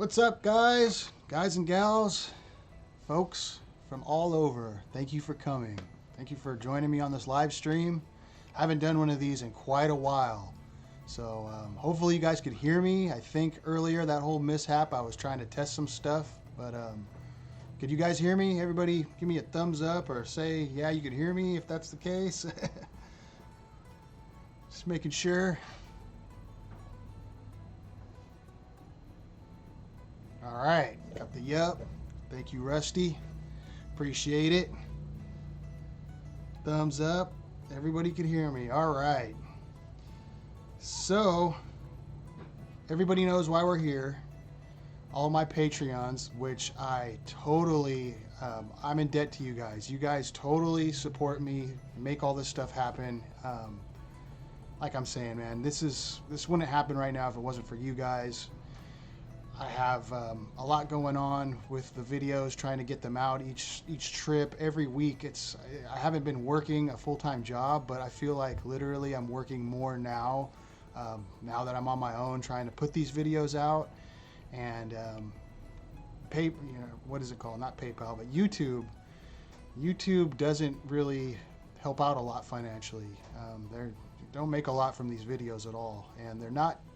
What's up, guys and gals, folks from all over? Thank you for coming. Thank you for joining me on this live stream. I haven't done one of these in quite a while, so hopefully you guys could hear me. I think earlier that whole mishap, I was trying to test some stuff, but could you guys hear me? Everybody give me a thumbs up or say, yeah, you could hear me if that's the case. Just making sure. All right, got the yup. Thank you, Rusty. Appreciate it. Thumbs up. Everybody can hear me. All right. So, everybody knows why we're here. All my Patreons, which I totally, I'm in debt to you guys. You guys totally support me, make all this stuff happen. Like I'm saying, man, this wouldn't happen right now if it wasn't for you guys. I have a lot going on with the videos, trying to get them out each trip, every week. I haven't been working a full-time job, but I feel like literally I'm working more now, now that I'm on my own, trying to put these videos out. And what is it called? Not PayPal, but YouTube. YouTube doesn't really help out a lot financially. They don't make a lot from these videos at all, and they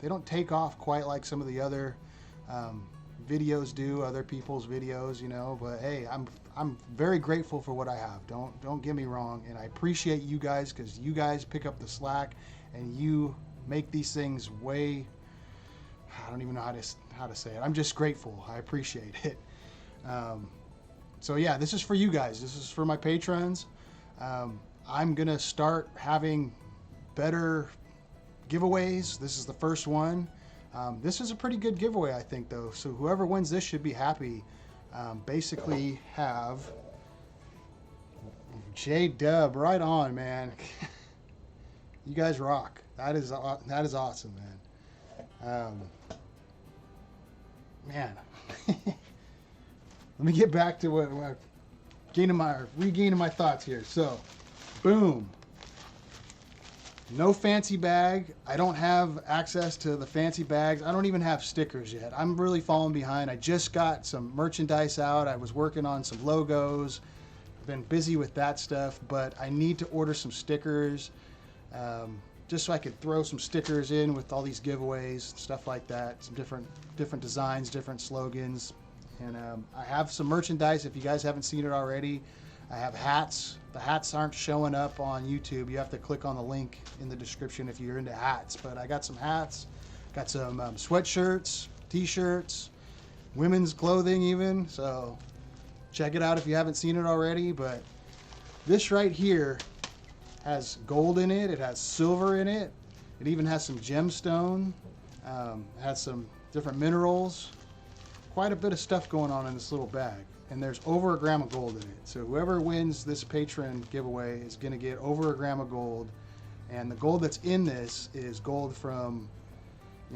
don't take off quite like some of the other videos do, other people's videos, you know. But hey, I'm very grateful for what I have. Don't get me wrong, and I appreciate you guys, because you guys pick up the slack and you make these things way. I don't even know how to say it. I'm just grateful. I appreciate it. So yeah, this is for you guys. This is for my patrons. I'm gonna start having better giveaways. This is the first one. This is a pretty good giveaway, I think, though. So whoever wins this should be happy. Basically have J-Dub, right on, man. You guys rock. That is awesome, man. Man, let me get back to regaining my thoughts here. So, boom. No fancy bag. I don't have access to the fancy bags. I don't even have stickers yet. I'm really falling behind. I just got some merchandise out. I was working on some logos. I've been busy with that stuff, but I need to order some stickers, just so I could throw some stickers in with all these giveaways, stuff like that. Some different designs, different slogans. And I have some merchandise if you guys haven't seen it already. I have hats. The hats aren't showing up on YouTube. You have to click on the link in the description if you're into hats. But I got some hats, got some sweatshirts, t-shirts, women's clothing even. So check it out if you haven't seen it already. But this right here has gold in it. It has silver in it. It even has some gemstone. It has some different minerals. Quite a bit of stuff going on in this little bag. And there's over 1 gram of gold in it. So whoever wins this patron giveaway is going to get over 1 gram of gold. And the gold that's in this is gold from,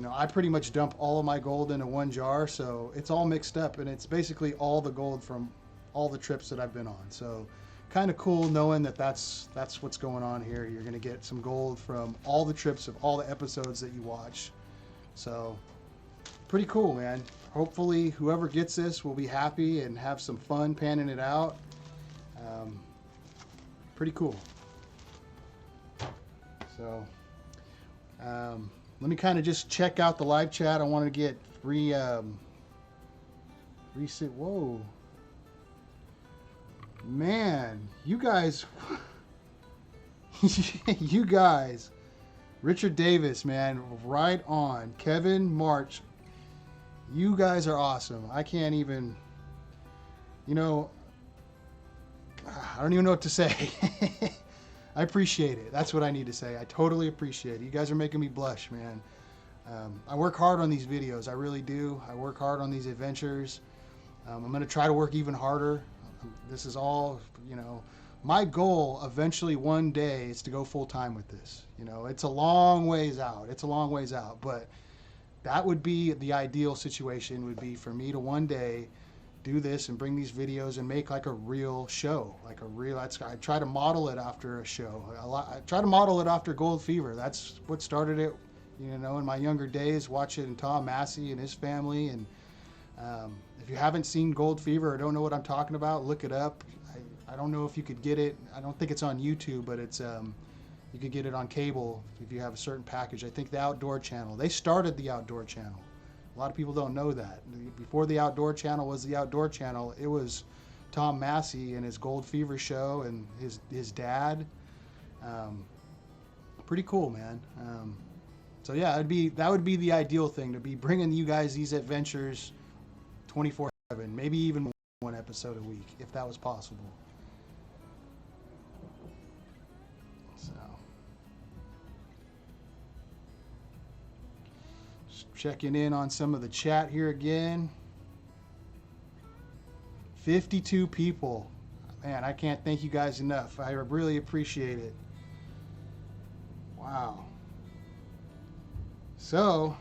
I pretty much dump all of my gold into one jar. So it's all mixed up, and it's basically all the gold from all the trips that I've been on. So kind of cool knowing that that's what's going on here. You're going to get some gold from all the trips of all the episodes that you watch. So pretty cool, man. Hopefully whoever gets this will be happy and have some fun panning it out. Pretty cool. So let me kind of just check out the live chat. I want to get reset. Whoa, man, you guys. You guys, Richard Davis, man, right on. Kevin March, you guys are awesome. I can't even, I don't even know what to say. I appreciate it. That's what I need to say. I totally appreciate it. You guys are making me blush, man. I work hard on these videos. I really do. I work hard on these adventures. I'm going to try to work even harder. This is all, my goal eventually one day is to go full time with this. It's a long ways out. But that would be the ideal situation, would be for me to one day do this and bring these videos and make like a real show, I try to model it after a show. I try to model it after Gold Fever. That's what started it, in my younger days, watching Tom Massey and his family. And If you haven't seen Gold Fever or don't know what I'm talking about, look it up. I don't know if you could get it. I don't think it's on YouTube, but it's you could get it on cable if you have a certain package. I think the Outdoor Channel. They started the Outdoor Channel. A lot of people don't know that. Before the Outdoor Channel was the Outdoor Channel, it was Tom Massey and his Gold Fever show and his dad. Pretty cool, man. So yeah, that would be the ideal thing, to be bringing you guys these adventures 24/7, maybe even one episode a week if that was possible. So just checking in on some of the chat here again. 52 people. Man, I can't thank you guys enough. I really appreciate it. Wow. So,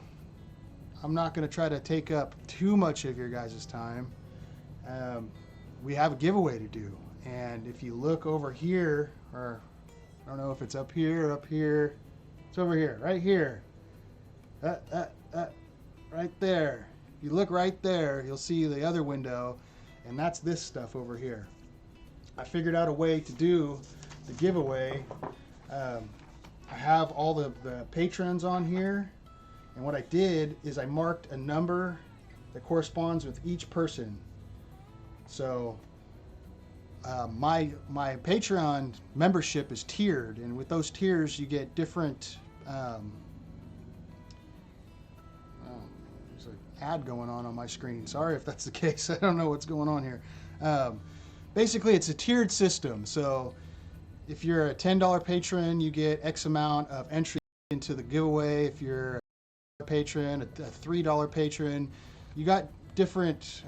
I'm not going to try to take up too much of your guys' time. We have a giveaway to do. And if you look over here, or I don't know if it's up here or up here. It's over here, right here. Right there. If you look right there, you'll see the other window. And that's this stuff over here. I figured out a way to do the giveaway. I have all the patrons on here, and what I did is I marked a number that corresponds with each person. So my Patreon membership is tiered, and with those tiers you get different there's an ad going on my screen. Sorry if that's the case. I don't know what's going on here. Basically, it's a tiered system. So if you're a $10 patron, you get X amount of entry into the giveaway. If you're a patron, a $3 patron, you got different,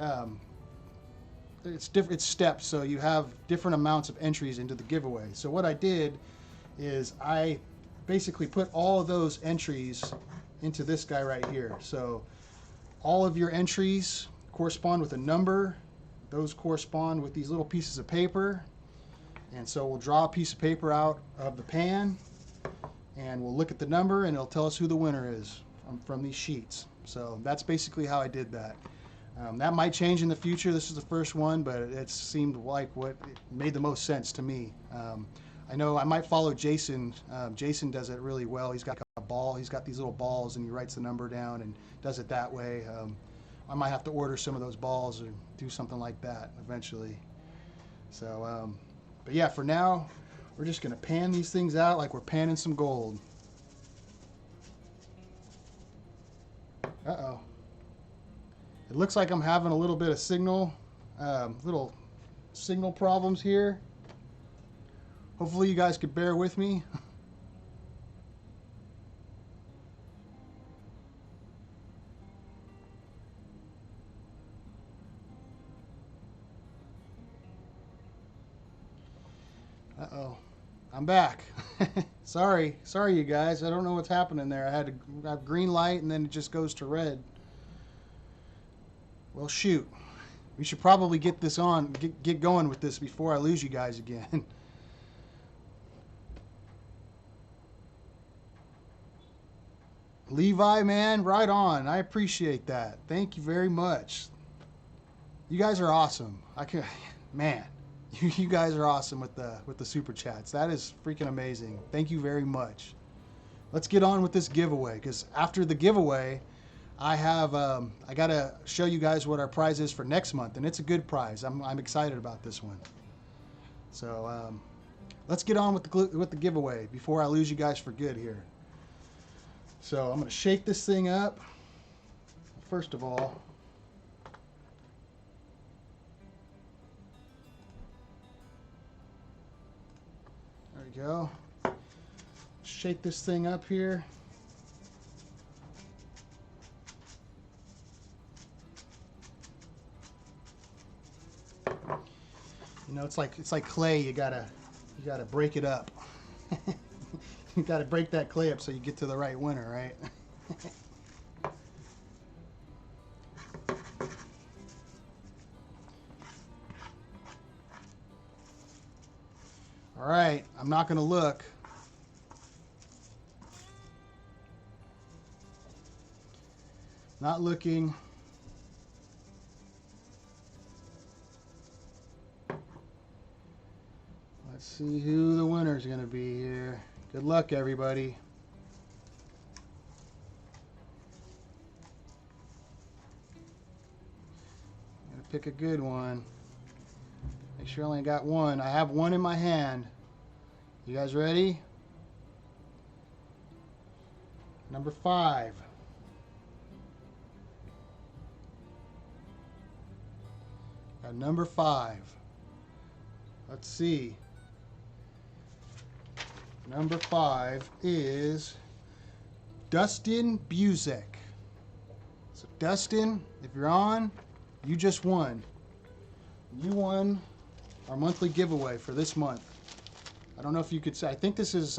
it's steps. So you have different amounts of entries into the giveaway. So what I did is I basically put all of those entries into this guy right here. So all of your entries correspond with a number. Those correspond with these little pieces of paper. And so we'll draw a piece of paper out of the pan, and we'll look at the number, and it'll tell us who the winner is from these sheets. So that's basically how I did that. That might change in the future. This is the first one, but it seemed like what made the most sense to me. I know I might follow Jason. Jason does it really well. He's got a ball. He's got these little balls, and he writes the number down and does it that way. I might have to order some of those balls or do something like that eventually. So, but yeah, for now, we're just going to pan these things out like we're panning some gold. Uh-oh. It looks like I'm having a little bit of little signal problems here. Hopefully you guys could bear with me. Uh-oh. I'm back. Sorry you guys. I don't know what's happening there. I had to have green light and then it just goes to red. Well, shoot. We should probably get this on, get going with this before I lose you guys again. Levi, man, right on. I appreciate that. Thank you very much. You guys are awesome. Man, you guys are awesome with the super chats. That is freaking amazing. Thank you very much. Let's get on with this giveaway, because after the giveaway, I have I gotta show you guys what our prize is for next month, and it's a good prize. I'm excited about this one. So let's get on with the giveaway before I lose you guys for good here. So I'm gonna shake this thing up. First of all, there we go. Shake this thing up here. You know, it's like clay. You gotta break it up. You gotta break that clay up so you get to the right winner, right? All right, I'm not gonna look. Not looking. Let's see who the winner's going to be here. Good luck, everybody. Gotta pick a good one. Make sure I only got one. I have one in my hand. You guys ready? Number 5. Got number 5. Let's see. Number 5 is Dustin Buzek. So Dustin, if you're on, you just won. You won our monthly giveaway for this month. I don't know if you could say, I think this is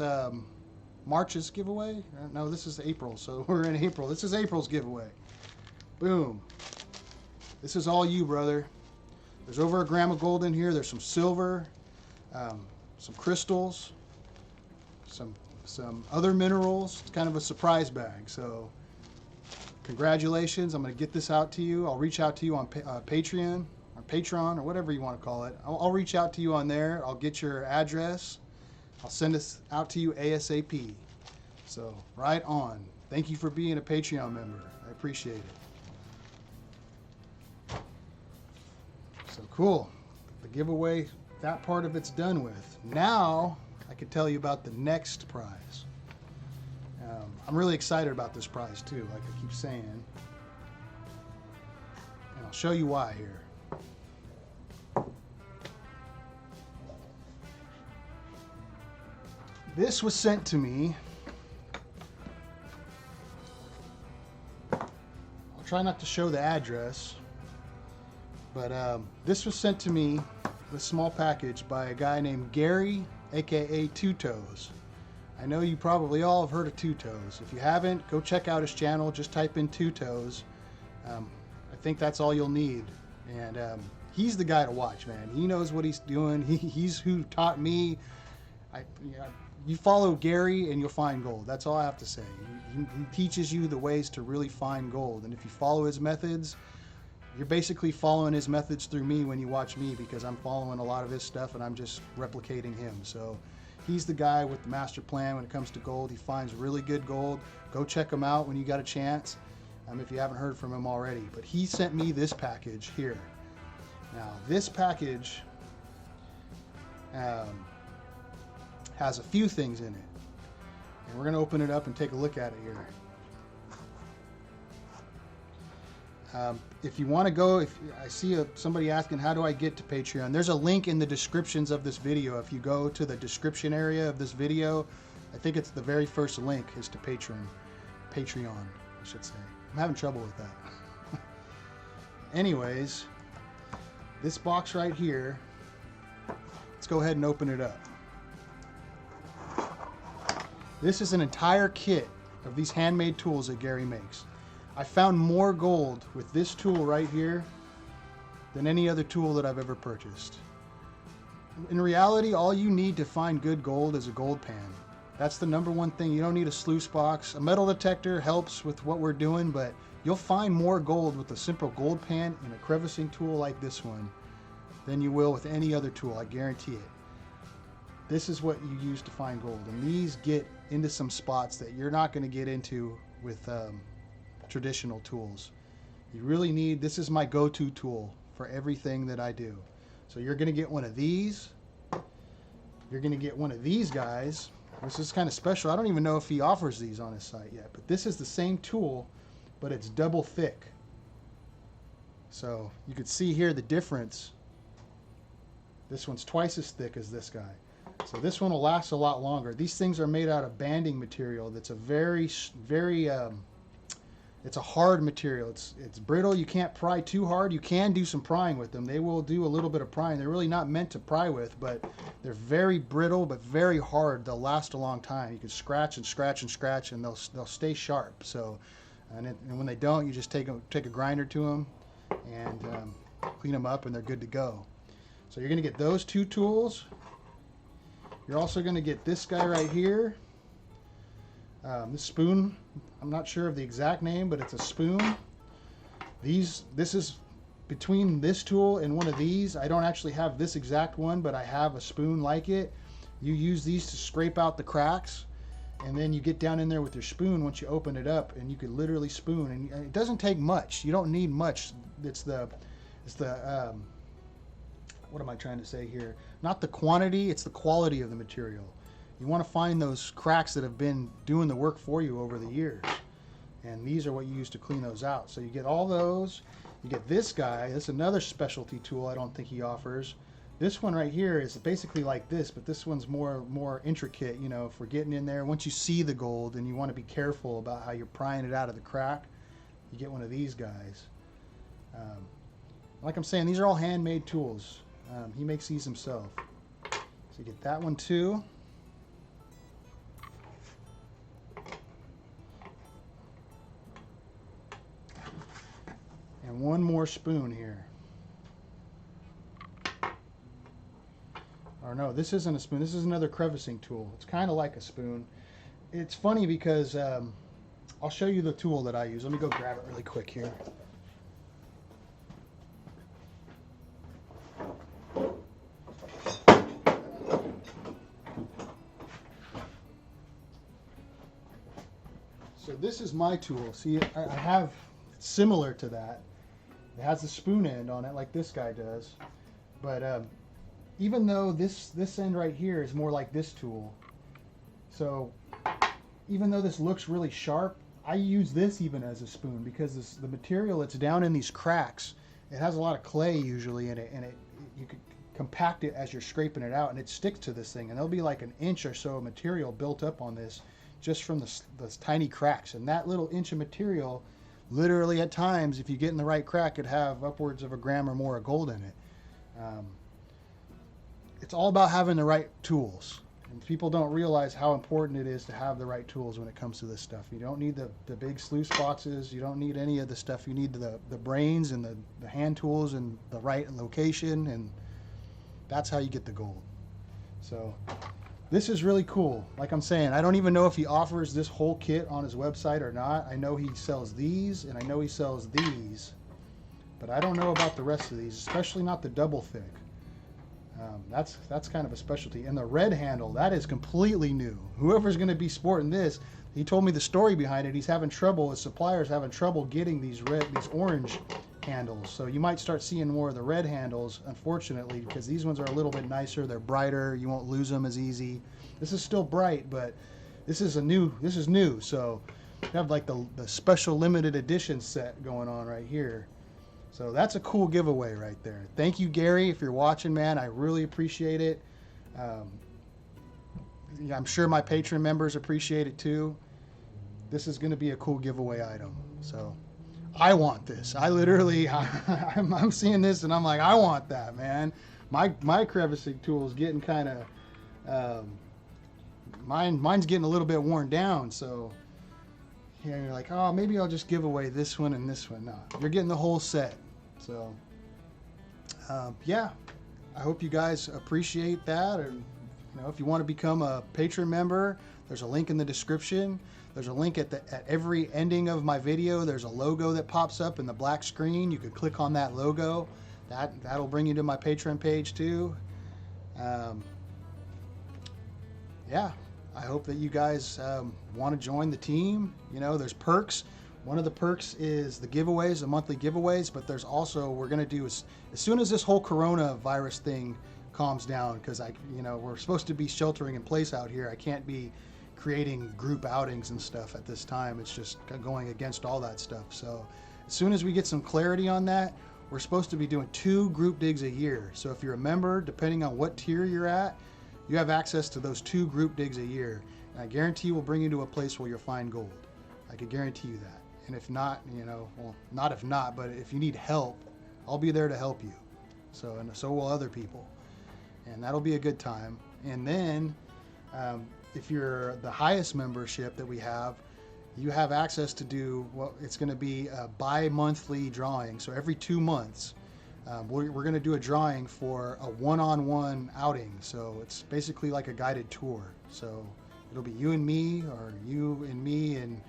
March's giveaway. No, this is April, so we're in April. This is April's giveaway. Boom. This is all you, brother. There's over 1 gram of gold in here. There's some silver, some crystals, some other minerals. It's kind of a surprise bag. So congratulations. I'm going to get this out to you. I'll reach out to you on Patreon or Patreon or whatever you want to call it. I'll reach out to you on there. I'll get your address. I'll send this out to you ASAP. So right on. Thank you for being a Patreon member. I appreciate it. So cool. The giveaway, that part of it's done with. Now I can tell you about the next prize. I'm really excited about this prize too, like I keep saying. And I'll show you why here. This was sent to me. I'll try not to show the address, but this was sent to me, this small package, by a guy named Gary, aka Two Toes. I know you probably all have heard of Two Toes. If you haven't, go check out his channel. Just type in Two Toes. I think that's all you'll need. And he's the guy to watch, man. He knows what he's doing. He's who taught me. You follow Gary and you'll find gold. That's all I have to say. He teaches you the ways to really find gold. And if you follow his methods, you're basically following his methods through me when you watch me, because I'm following a lot of his stuff and I'm just replicating him. So he's the guy with the master plan when it comes to gold. He finds really good gold. Go check him out when you got a chance, if you haven't heard from him already. But he sent me this package here. Now, this package has a few things in it. And we're going to open it up and take a look at it here. If you want to go, if I see somebody asking, how do I get to Patreon? There's a link in the descriptions of this video. If you go to the description area of this video, I think it's the very first link is to Patreon, I should say. I'm having trouble with that. Anyways, this box right here, let's go ahead and open it up. This is an entire kit of these handmade tools that Gary makes. I found more gold with this tool right here than any other tool that I've ever purchased. In reality, all you need to find good gold is a gold pan. That's the number one thing. You don't need a sluice box. A metal detector helps with what we're doing, but you'll find more gold with a simple gold pan and a crevicing tool like this one than you will with any other tool, I guarantee it. This is what you use to find gold, and these get into some spots that you're not going to get into with traditional tools. You really need, this is my go-to tool for everything that I do. So you're going to get one of these. You're going to get one of these guys. This is kind of special. I don't even know if he offers these on his site yet, but this is the same tool, but it's double thick. So you could see here the difference. This one's twice as thick as this guy. So this one will last a lot longer. These things are made out of banding material that's a very it's a hard material. It's brittle. You can't pry too hard. You can do some prying with them. They will do a little bit of prying. They're really not meant to pry with, but they're very brittle but very hard. They'll last a long time. You can scratch and scratch and scratch, and they'll stay sharp. So, and when they don't, you just take a grinder to them and clean them up, and they're good to go. So you're going to get those two tools. You're also going to get this guy right here. This spoon, I'm not sure of the exact name, but it's a spoon. This is between this tool and one of these, I don't actually have this exact one, but I have a spoon like it. You use these to scrape out the cracks, and then you get down in there with your spoon once you open it up, and you could literally spoon, and it doesn't take much. You don't need much. It's the what am I trying to say here? Not the quantity, it's the quality of the material. You want to find those cracks that have been doing the work for you over the years. And these are what you use to clean those out. So you get all those. You get this guy. This is another specialty tool I don't think he offers. This one right here is basically like this, but this one's more intricate, you know, for getting in there. Once you see the gold and you want to be careful about how you're prying it out of the crack, you get one of these guys. Like I'm saying, these are all handmade tools. He makes these himself. So you get that one too. And one more spoon here. Or no, this isn't a spoon. This is another crevicing tool. It's kind of like a spoon. It's funny because I'll show you the tool that I use. Let me go grab it really quick here. So this is my tool. See, I have similar to that. It has a spoon end on it like this guy does. But even though this end right here is more like this tool, so even though this looks really sharp, I use this even as a spoon because the material that's down in these cracks, it has a lot of clay usually in it, and you could compact it as you're scraping it out, and it sticks to this thing, and there'll be like an inch or so of material built up on this just from those tiny cracks. And that little inch of material, literally at times, if you get in the right crack, could have upwards of 1 gram or more of gold in it. It's all about having the right tools. And people don't realize how important it is to have the right tools when it comes to this stuff. You don't need the big sluice boxes. You don't need any of the stuff. You need the brains and the hand tools and the right location, and that's how you get the gold. So this is really cool. Like I'm saying, I don't even know if he offers this whole kit on his website or not. I know he sells these, and I know he sells these, but I don't know about the rest of these, especially not the double thick. That's kind of a specialty. And the red handle, that is completely new. Whoever's going to be sporting this, he told me the story behind it. He's having trouble, his supplier's having trouble getting these orange handles. So you might start seeing more of the red handles, unfortunately, because these ones are a little bit nicer. They're brighter. You won't lose them as easy. This is still bright, but this is new. So you have like the special limited edition set going on right here. So that's a cool giveaway right there. Thank you, Gary, if you're watching, man. I really appreciate it. I'm sure my Patreon members appreciate it too. This is going to be a cool giveaway item. So I want this. I literally, I'm seeing this and I'm like, I want that, man. My crevicing tool is getting kind of, mine's getting a little bit worn down. So yeah, you're like, oh, maybe I'll just give away this one and this one. No, you're getting the whole set. So yeah, I hope you guys appreciate that. And if you want to become a Patreon member, there's a link in the description. There's a link at every ending of my video. There's a logo that pops up in the black screen. You could click on that logo. That'll bring you to my Patreon page too. Yeah, I hope that you guys want to join the team. There's perks. One of the perks is the giveaways, the monthly giveaways, but there's also, we're going to do, as soon as this whole coronavirus thing calms down, because we're supposed to be sheltering in place out here. I can't be creating group outings and stuff at this time. It's just going against all that stuff. So as soon as we get some clarity on that, we're supposed to be doing 2 group digs a year. So if you're a member, depending on what tier you're at, you have access to those 2 group digs a year. And I guarantee we'll bring you to a place where you'll find gold. I can guarantee you that. And if not, well, not if not, but if you need help, I'll be there to help you. And so will other people. And that'll be a good time. And then if you're the highest membership that we have, you have access to do, well, it's going to be a bi-monthly drawing. So every 2 months, we're going to do a drawing for a one-on-one outing. So it's basically like a guided tour. So it'll be you and me, or you and me and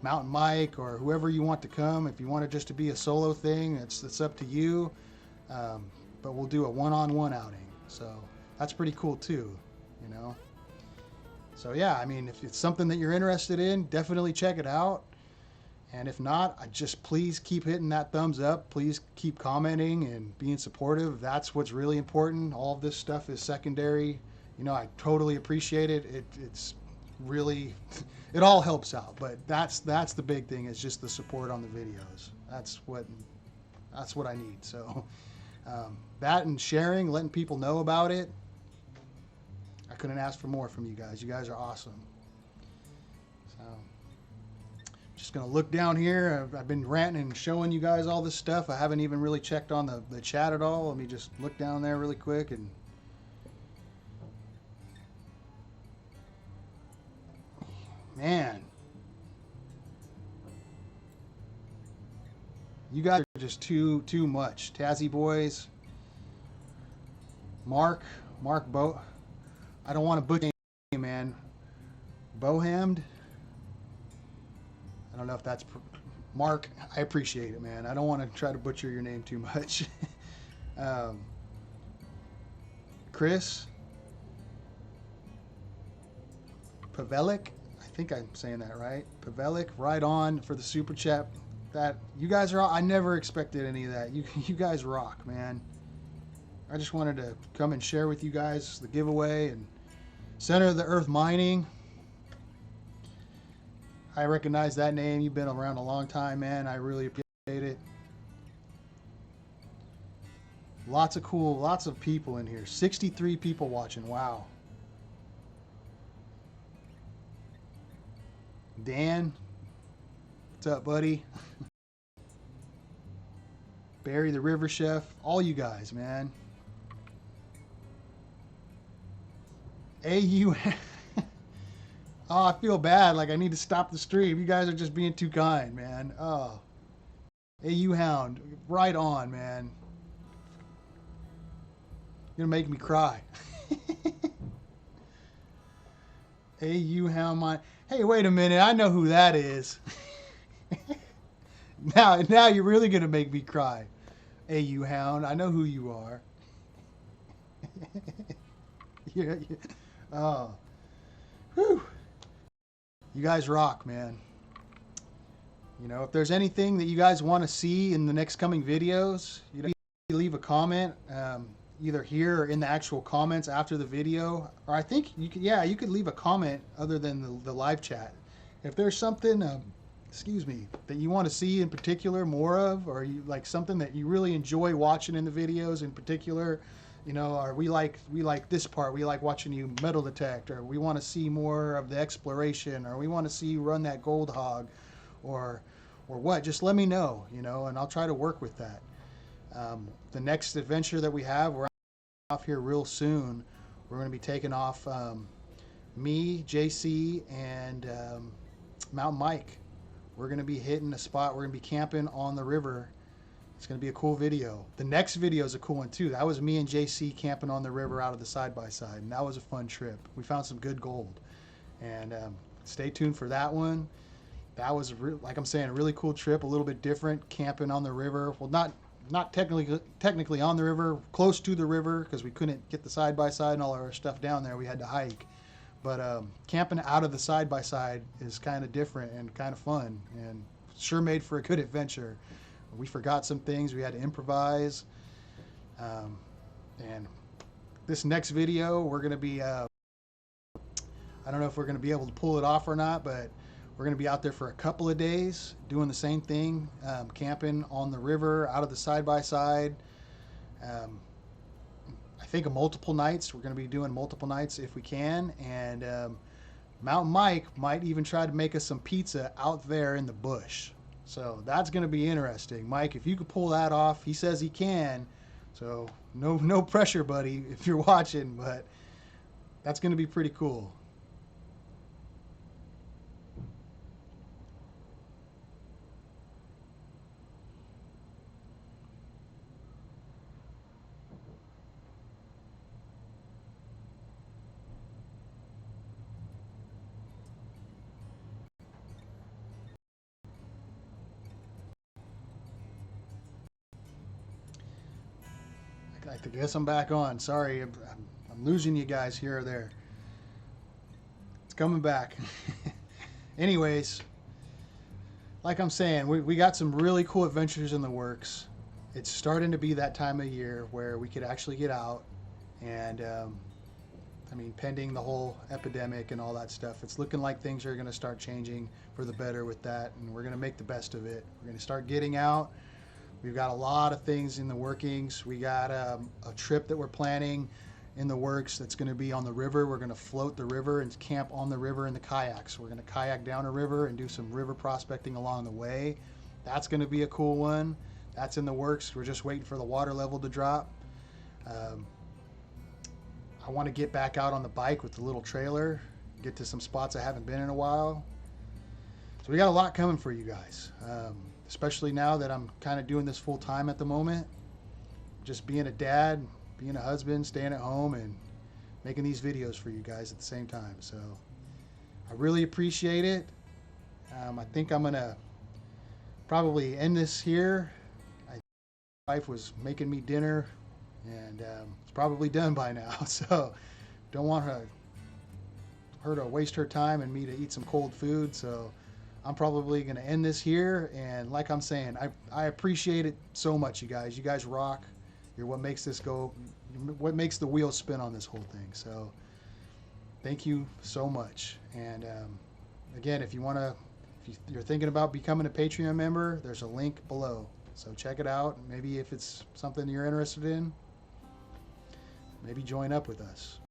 Mountain Mike or whoever you want to come. If you want it just to be a solo thing, it's up to you. But we'll do a one-on-one outing. So that's pretty cool too, you know. So yeah, I mean, if it's something that you're interested in, definitely check it out. And if not, I just please keep hitting that thumbs up. Please keep commenting and being supportive. That's what's really important. All of this stuff is secondary. You know, I totally appreciate it. It's really, it all helps out. But that's the big thing, is just the support on the videos. That's what I need. So that and sharing, letting people know about it. I couldn't ask for more from you guys. You guys are awesome. So just gonna look down here. I've been ranting and showing you guys all this stuff. I haven't even really checked on the chat at all. Let me just look down there really quick. And man, you guys are just too much. Tazzy boys, Mark Bo. I don't want to butcher your name, man. Bohammed. I don't know if that's Mark. I appreciate it, man. I don't want to try to butcher your name too much. Chris Pavelik. I think I'm saying that right. Pavelik, right on for the super chat. That you guys are. I never expected any of that. You guys rock, man. I just wanted to come and share with you guys the giveaway and Center of the Earth Mining. I recognize that name. You've been around a long time, man. I really appreciate it. Lots of people in here. 63 people watching. Wow. Dan, what's up, buddy? Barry the River Chef. All you guys, man. AU. Oh, I feel bad. Like I need to stop the stream. You guys are just being too kind, man. Oh. AU Hound. Right on, man. You're gonna make me cry. AU Hound mine. Hey, wait a minute. I know who that is. Now you're really gonna make me cry. AU Hound. I know who you are. Yeah. Oh. Whew. You guys rock, man. You know, if there's anything that you guys want to see in the next coming videos, you know, leave a comment, either here or in the actual comments after the video. Or I think you could, yeah, you could leave a comment other than the live chat. If there's something, excuse me, that you want to see in particular more of, or you like something that you really enjoy watching in the videos in particular, you know, or we like this part, we like watching you metal detect, or we want to see more of the exploration, or we want to see you run that gold hog, or what, just let me know, you know, and I'll try to work with that. The next adventure that we have, we're off here real soon. We're going to be taking off me, JC, and Mountain Mike. We're going to be hitting a spot. We're going to be camping on the river. It's going to be a cool video. The next video is a cool one too. That was me and JC camping on the river out of the side-by-side, and that was a fun trip. We found some good gold, and stay tuned for that one. That was, like I'm saying, a really cool trip, a little bit different, camping on the river. Well, not technically on the river, close to the river, because we couldn't get the side-by-side and all our stuff down there. We had to hike. But camping out of the side-by-side is kind of different and kind of fun, and sure made for a good adventure. We forgot some things. We had to improvise. And this next video, we're going to be, I don't know if we're going to be able to pull it off or not, but we're going to be out there for a couple of days doing the same thing, camping on the river, out of the side-by-side. I think of multiple nights. We're going to be doing multiple nights if we can. And Mountain Mike might even try to make us some pizza out there in the bush. So that's going to be interesting. Mike, if you could pull that off, he says he can. So no pressure, buddy, if you're watching, but that's going to be pretty cool. I guess I'm back on. Sorry, I'm losing you guys here or there. It's coming back. Anyways, like I'm saying, we got some really cool adventures in the works. It's starting to be that time of year where we could actually get out. And, I mean, pending the whole epidemic and all that stuff, it's looking like things are going to start changing for the better with that. And we're going to make the best of it. We're going to start getting out. We've got a lot of things in the workings. We got a trip that we're planning in the works that's going to be on the river. We're going to float the river and camp on the river in the kayaks. We're going to kayak down a river and do some river prospecting along the way. That's going to be a cool one. That's in the works. We're just waiting for the water level to drop. I want to get back out on the bike with the little trailer, get to some spots I haven't been in a while. So we got a lot coming for you guys, especially now that I'm kind of doing this full time at the moment. Just being a dad, being a husband, staying at home, and making these videos for you guys at the same time. So I really appreciate it. I think I'm going to probably end this here. My wife was making me dinner, and it's probably done by now. So don't want her to waste her time and me to eat some cold food. So I'm probably going to end this here. And like I'm saying, I appreciate it so much, you guys. You guys rock. You're what makes this go, what makes the wheels spin on this whole thing. So thank you so much. And again, if you're thinking about becoming a Patreon member, there's a link below. So check it out. Maybe if it's something you're interested in, maybe join up with us.